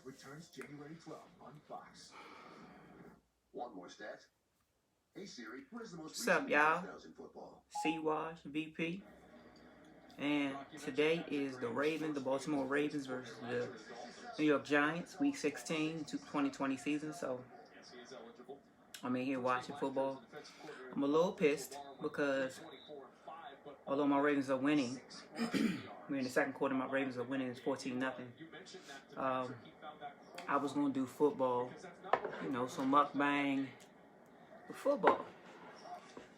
returns January 12th on Fox. One more stat. Hey Siri, what is the most What's up, y'all? Football? C-Wash, VP. And today is the Ravens, the Baltimore Ravens versus the New York Giants, Week 16, 2020 season. So I'm in here watching football. I'm a little pissed because although my Ravens are winning, we're in the second quarter, my Ravens are winning, it's 14-0. I was going to do football, you know, some mukbang with football.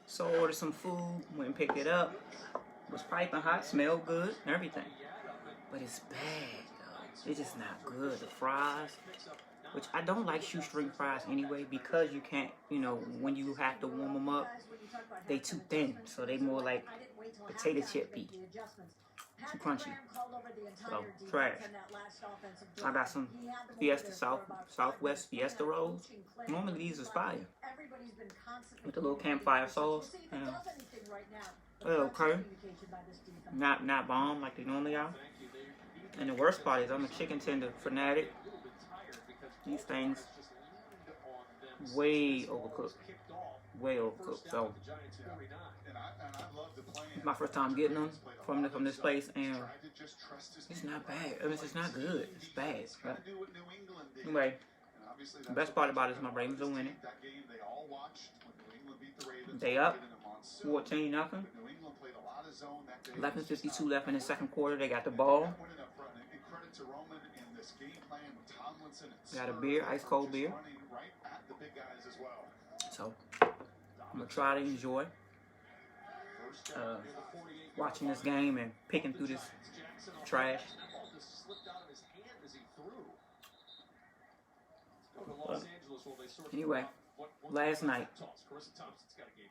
So I ordered some food, went and picked it up. It was piping hot, smelled good, and everything. But it's bad, though. It's just not good. The fries, which I don't like shoestring fries anyway, because you can't, you know, when you have to warm them up, they too thin. So they more like potato chippy. Too crunchy. So, trash. I got some Fiesta Southwest Fiesta rolls. Normally these is fire. With the little campfire sauce. Okay. Not bomb like they normally are. And the worst part is I'm a chicken tender fanatic. These things way overcooked. Way overcooked. So it's my first time getting them from this place, and it's not bad. I mean, it's not good. It's bad. But anyway, the best part about it is my Ravens are winning. They up 14-0. 11:52 left in the second quarter. They got the ball. Got a beer, ice cold beer. So I'm gonna try to enjoy watching this game and picking through this trash. Anyway, last night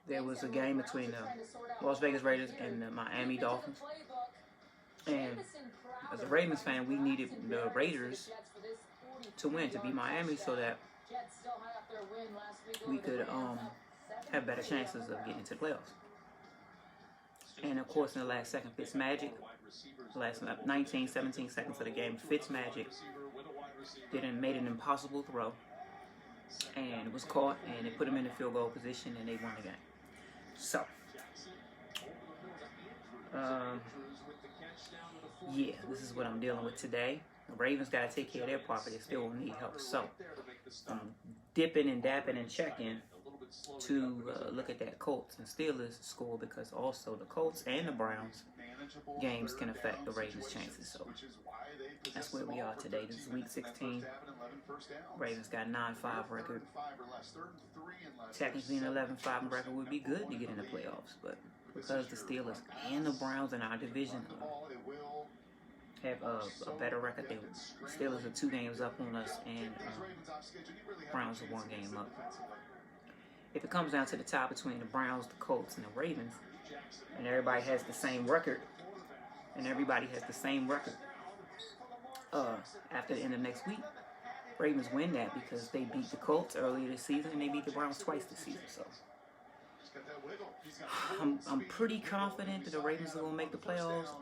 there was a game between the Las Vegas Raiders and the Miami Dolphins. And as a Ravens fan, we needed the Raiders to win, to beat Miami, so that we could have better chances of getting into the playoffs. And of course, in the last second, Fitzmagic, the last 17 seconds of the game, Fitzmagic made an impossible throw, and it was caught, and it put him in the field goal position, and they won the game. So, yeah, this is what I'm dealing with today. The Ravens got to take care of their part, but they still will need help. So, I'm dipping and dapping and checking to look at that Colts and Steelers score, because also the Colts and the Browns games can affect the Ravens' chances. So that's where we are today. This is Week 16. Ravens got 9-5 record. Technically, an 11-5 record would be good to get in the playoffs, but because the Steelers and the Browns in our division have a better record, the Steelers are 2 games up on us, and Browns are 1 game up. If it comes down to the tie between the Browns, the Colts, and the Ravens, and everybody has the same record, after the end of next week, Ravens win that because they beat the Colts earlier this season and they beat the Browns twice this season. So I'm pretty confident that the Ravens are gonna make the playoffs.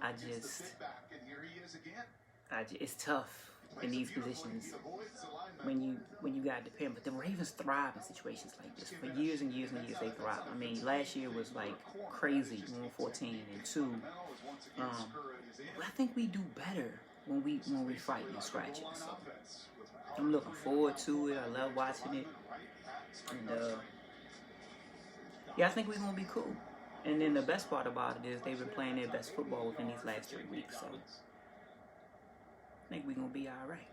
It's tough in these positions when you got to depend. But the Ravens thrive in situations like this. For years and years and years, they thrive. I mean, last year was like crazy. 1-14-2. I think we do better when we fight and scratch it. So I'm looking forward to it. I love watching it. And yeah, I think we're gonna be cool. And then the best part about it is they've been playing their best football within these last 3 weeks. So I think we're gonna be all right.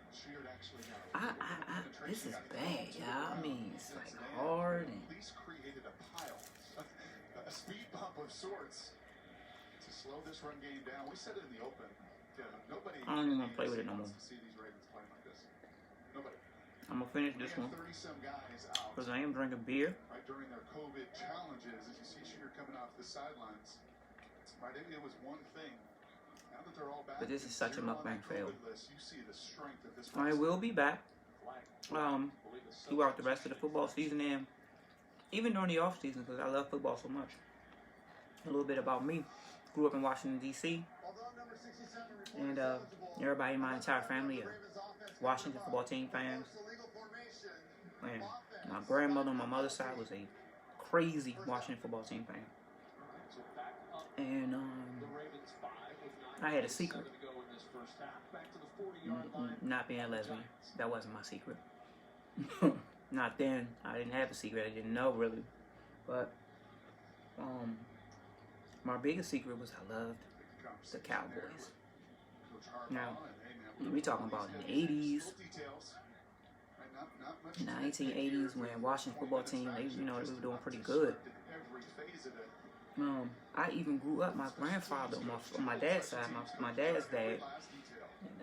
This is bad, y'all. I mean, it's like hard and a speed bump of sorts to slow this run game down. We said it in the open. Nobody. I don't even want to play with it no more. I'm gonna finish this one because I am drinking beer. Right during their COVID challenges, as you see Shear coming off the sidelines, right, it was one thing. Now that they're all back, but this is such a mukbang fail. You see the strength of this. I will be back throughout the rest of the football season and even during the off season, because I love football so much. A little bit about me: grew up in Washington D.C. and everybody in my entire family are Washington football team fans. And my grandmother on my mother's side was a crazy Washington football team fan. And I had a secret. Not being a lesbian. That wasn't my secret. Not then. I didn't have a secret. I didn't know really. But my biggest secret was I loved the Cowboys. Now, we talking about in the 80s, in the 1980s when Washington football team, they were doing pretty good. I even grew up, my grandfather on my dad's side, my dad's dad,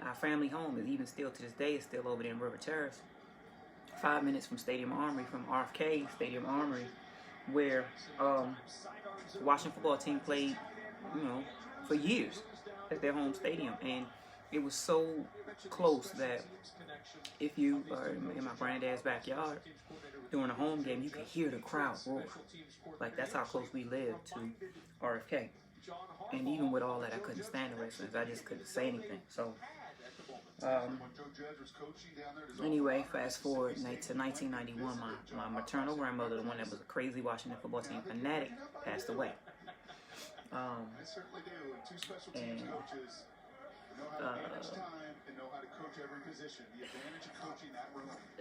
our family home is even still to this day, is still over there in River Terrace, 5 minutes from Stadium Armory, from RFK Stadium Armory, where the Washington football team played, for years at their home stadium. And it was so close that if you are in my granddad's backyard during a home game, you could hear the crowd roar. Like, that's how close we lived to RFK. And even with all that, I couldn't stand the Redskins. I just couldn't say anything. So, anyway, fast forward to 1991, my maternal grandmother, the one that was a crazy Washington football team fanatic, passed away. And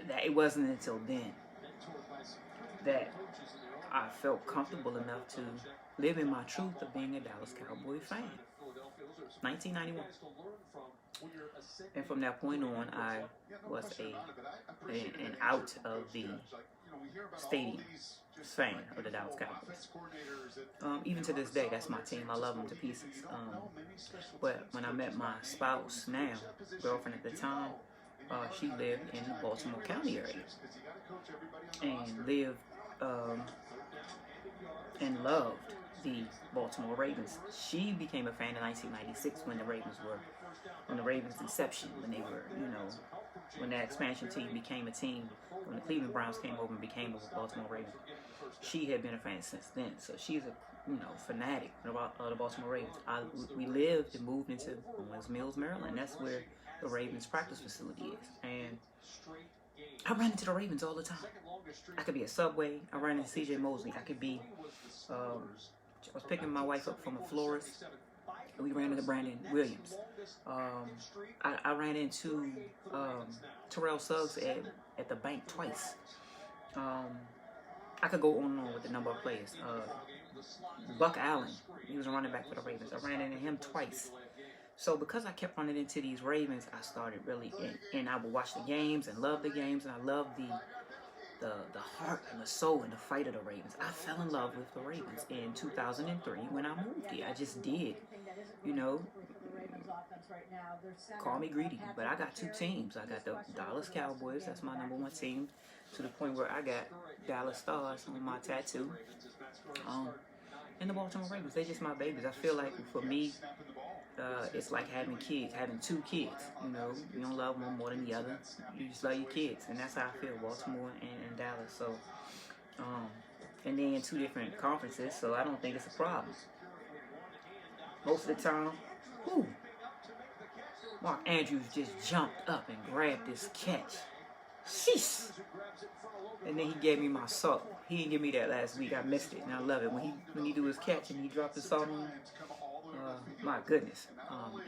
that it wasn't until then that I felt comfortable enough to live in my truth of being a Dallas Cowboy fan. 1991. And from that point on, I was an out of the stadium fan of the Dallas Cowboys. Even to this day, that's my team. I love them to pieces. But when I met my spouse now, girlfriend at the time, she lived in the Baltimore County area and lived and loved the Baltimore Ravens. She became a fan in 1996 when the Ravens inception, when they were, when that expansion team became a team, when the Cleveland Browns came over and became the Baltimore Ravens. She had been a fan since then, so she's a fanatic of the Baltimore Ravens. We lived and moved into Owings Mills, Maryland. That's where the Ravens practice facility is, and I ran into the Ravens all the time. I could be at Subway. I ran into C.J. Mosley. I could be. I was picking my wife up from a florist. We ran into Brandon Williams. I ran into Terrell Suggs at the bank twice. I could go on and on with the number of players. Buck Allen, he was a running back for the Ravens. I ran into him twice. So because I kept running into these Ravens, I started really, and I would watch the games and love the games, and I loved the heart and the soul and the fight of the Ravens. I fell in love with the Ravens in 2003 when I moved here. I just did, call me greedy, but I got two teams. I got the Dallas Cowboys, that's my number one team, to the point where I got Dallas Stars on my tattoo. And the Baltimore Ravens, they're just my babies. I feel like for me, it's like having kids, having two kids. You don't love one more than the other. You just love your kids, and that's how I feel, Baltimore and Dallas. So, and they're in two different conferences, so I don't think it's a problem. Most of the time, Mark Andrews just jumped up and grabbed this catch. Sheesh! And then he gave me my salt. He didn't give me that last week. I missed it, and I love it. When he do his catch and he dropped the salt on, my goodness.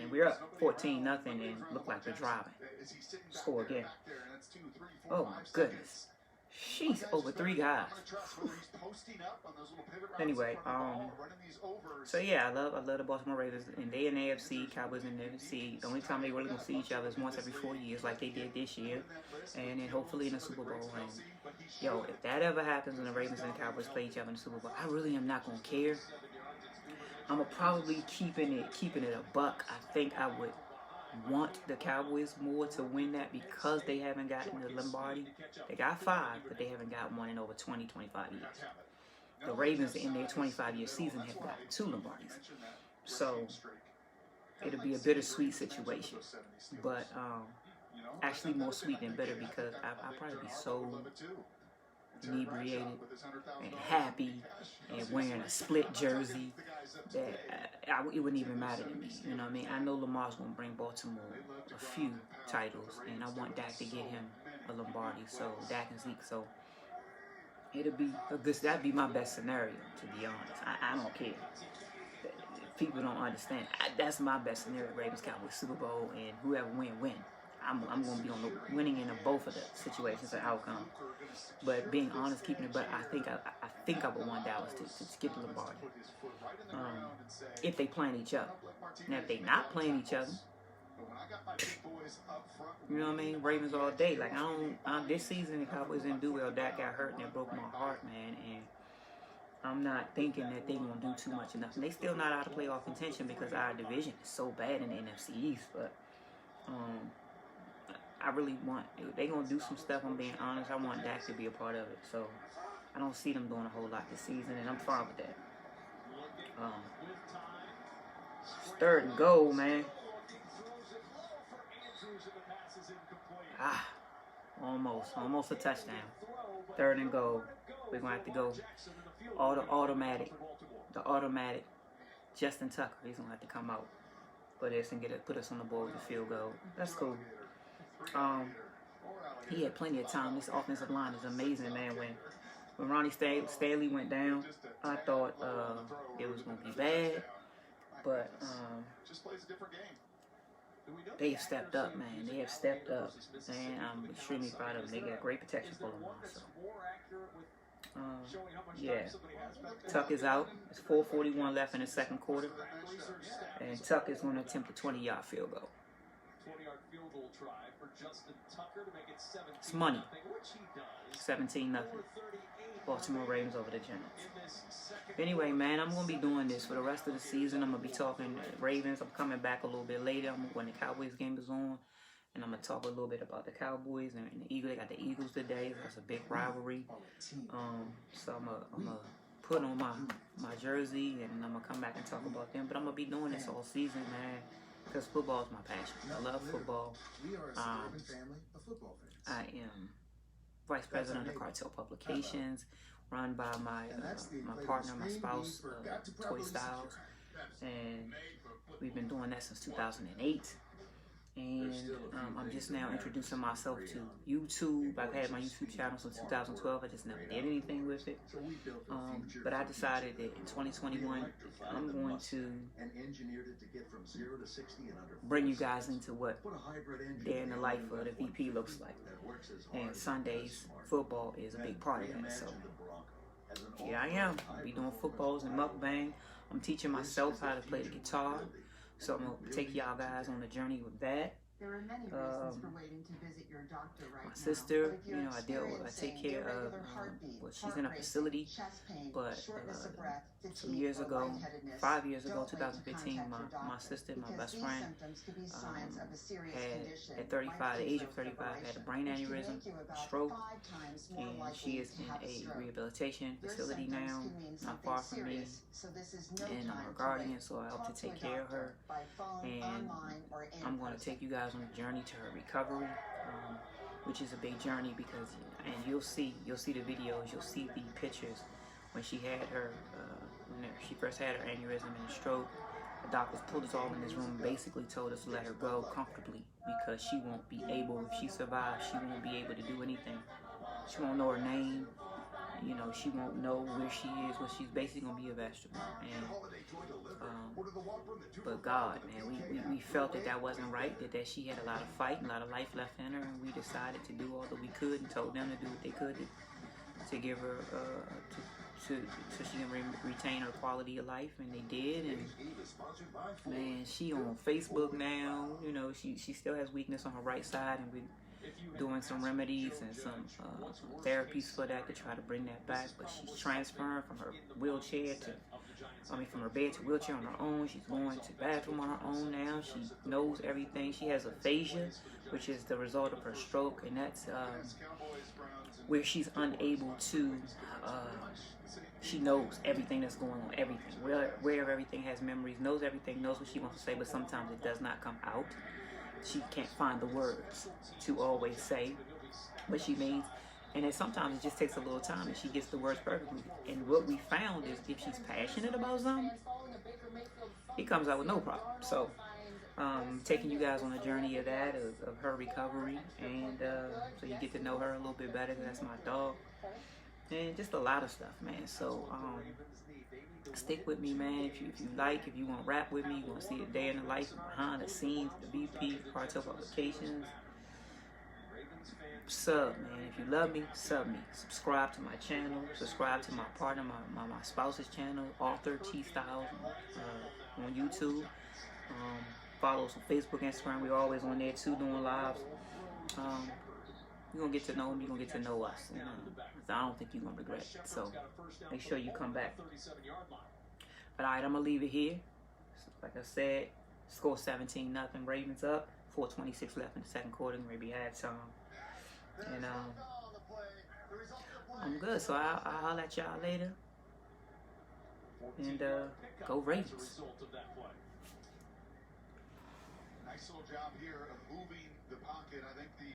And we're up 14-0 and look like we're driving. Score again. Oh my goodness. She's over 3 guys. Anyway, so yeah, I love the Baltimore Ravens, and they in the AFC, Cowboys in the NFC. The only time they really gonna see each other is once every 4 years, like they did this year, and then hopefully in the Super Bowl. And if that ever happens and the Ravens and the Cowboys play each other in the Super Bowl, I really am not gonna care. I'm gonna probably keeping it a buck. I think I would want the Cowboys more to win that because they haven't gotten the Lombardi. They got 5, but they haven't got one in over 20, 25 years. The Ravens in their 25-year season have gotten 2 Lombardis. So it'll be a bittersweet situation. But actually more sweet than bitter because I'll probably be so inebriated and happy and wearing a split jersey, that it wouldn't even matter to me. You know what I mean? I know Lamar's going to bring Baltimore a few titles, and I want Dak to get him a Lombardi, so Dak and Zeke. So it'll be a good. That'd be my best scenario, to be honest. I don't care. People don't understand. That's my best scenario: Ravens, Cowboys, Super Bowl, and whoever win. I'm going to be on the winning in both of the situations and outcome. But being honest, keeping it. But I think I would want Dallas to skip the Lombardi if they playing each other. Now if they not playing each other, you know what I mean? Ravens all day. Like this season the Cowboys didn't do well. Dak got hurt and it broke my heart, man. And I'm not thinking that they're going to do too much enough. And they still not out of playoff contention because our division is so bad in the NFC East. But I really want, if they're going to do some stuff, I'm being honest, I want Dak to be a part of it. So I don't see them doing a whole lot this season, and I'm fine with that. Third and goal, man. Almost a touchdown. Third and goal. We're going to have to go automatic. The automatic Justin Tucker. He's going to have to come out for this and put us on the board with the field goal. That's cool. He had plenty of time. This offensive line is amazing, man. When Ronnie Stanley went down, I thought it was going to be bad. But they have stepped up, man. They have stepped up. And I'm extremely proud of them. They got great protection for Lamar. So. Yeah. Tuck is out. It's 4:41 left in the second quarter. And Tuck is going to attempt a 20-yard field goal. It's money. 17-0. Baltimore Ravens over the Giants. Anyway, man, I'm going to be doing this for the rest of the season. I'm going to be talking Ravens. I'm coming back a little bit later when the Cowboys game is on. And I'm going to talk a little bit about the Cowboys and the Eagles. They got the Eagles today. That's a big rivalry. So I'm going to put on my jersey and I'm going to come back and talk about them. But I'm going to be doing this all season, man. Because football is my passion. I love football. I am vice president of Cartel Publications, run by my partner, my spouse, Toy Styles. And we've been doing that since 2008. And I'm just now introducing myself to YouTube. I've had my YouTube channel since 2012. I just never did anything with it. But I decided that in 2021, I'm going to bring you guys into what day in the life of the VP looks like. And Sundays, football is a big part of that. So here I am. I'll be doing footballs and mukbang. I'm teaching myself how to play the guitar. So I'm going to take y'all guys on the journey with that. There are many reasons for waiting to visit your doctor right my sister, I take care of, she's in a facility, but some years ago, 5 years ago, 2015, my sister, my best friend, at the age of 35, had a brain aneurysm, stroke, and she is in a rehabilitation facility now, not far from me, and I'm her guardian, so I help to take care of her, and I'm going to take you guys on a journey to her recovery, which is a big journey because, and you'll see the videos, you'll see the pictures when she had her, when she first had her aneurysm and the stroke. The doctors pulled us all in this room and basically told us to let her go comfortably because she won't be able, if she survives, she won't be able to do anything. She won't know her name. You know, she won't know where she is, but she's basically going to be a vegetable. And, but God, man, we felt that wasn't right, that she had a lot of fight and a lot of life left in her, and we decided to do all that we could and told them to do what they could to give her, so she can retain her quality of life, and they did. And man, she on Facebook now, you know, she still has weakness on her right side, and we doing some remedies and some therapies for that to try to bring that back. But she's transferring from her wheelchair from her bed to wheelchair on her own. She's going to the bathroom on her own now. She knows everything. She has aphasia, which is the result of her stroke, and that's where she's unable to, she knows everything that's going on, everything. Where everything has memories, knows everything, knows what she wants to say, but sometimes it does not come out. She can't find the words to always say what she means. And then sometimes it just takes a little time and she gets the words perfectly. And what we found is if she's passionate about something, it comes out with no problem. So, taking you guys on a journey of that, of her recovery, and so you get to know her a little bit better. That's my dog. And just a lot of stuff, man. So, stick with me, man. If you want to rap with me, you want to see a day in the life, behind the scenes, the BP, cartel publications, sub, man. If you love me, sub me. Subscribe to my channel. Subscribe to my partner, my spouse's channel, Author T Styles, on YouTube. Follow us on Facebook, Instagram. We're always on there too, doing lives. You're gonna get to know him. You're gonna get to know us. You know? I don't think you're gonna regret it. So make sure you come back. But alright, I'm gonna leave it here. Like I said, score 17-0. Ravens up. 4:26 left in the second quarter. Maybe halftime. And I'm good. So I'll holler at y'all later. And go Ravens. Nice little job here of moving the pocket. I think the